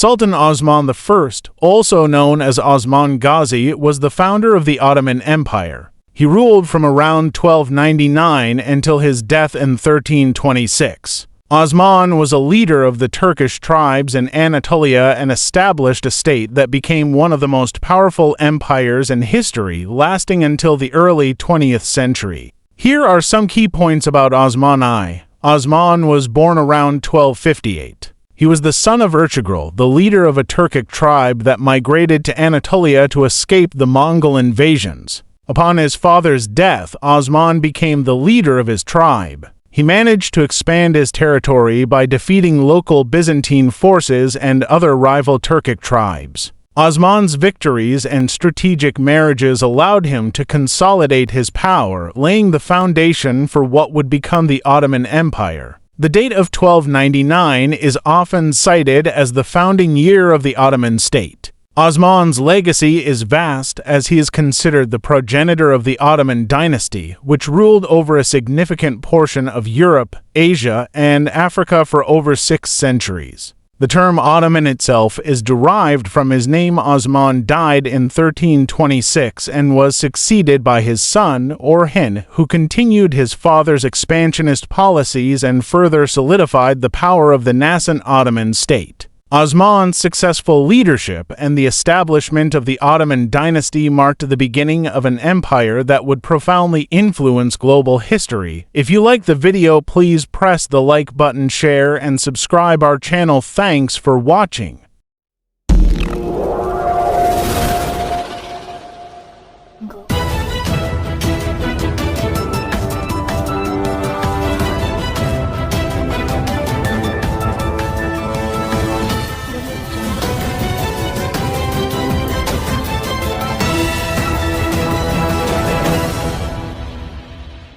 Sultan Osman I, also known as Osman Gazi, was the founder of the Ottoman Empire. He ruled from around 1299 until his death in 1326. Osman was a leader of the Turkish tribes in Anatolia and established a state that became one of the most powerful empires in history, lasting until the early 20th century. Here are some key points about Osman I. Osman was born around 1258. He was the son of Ertuğrul, the leader of a Turkic tribe that migrated to Anatolia to escape the Mongol invasions. Upon his father's death, Osman became the leader of his tribe. He managed to expand his territory by defeating local Byzantine forces and other rival Turkic tribes. Osman's victories and strategic marriages allowed him to consolidate his power, laying the foundation for what would become the Ottoman Empire. The date of 1299 is often cited as the founding year of the Ottoman state. Osman's legacy is vast, as he is considered the progenitor of the Ottoman dynasty, which ruled over a significant portion of Europe, Asia, and Africa for over 6 centuries. The term Ottoman itself is derived from his name. Osman died in 1326 and was succeeded by his son, Orhan, who continued his father's expansionist policies and further solidified the power of the nascent Ottoman state. Osman's successful leadership and the establishment of the Ottoman dynasty marked the beginning of an empire that would profoundly influence global history. If you like the video, please press the like button, share, and subscribe our channel. Thanks for watching.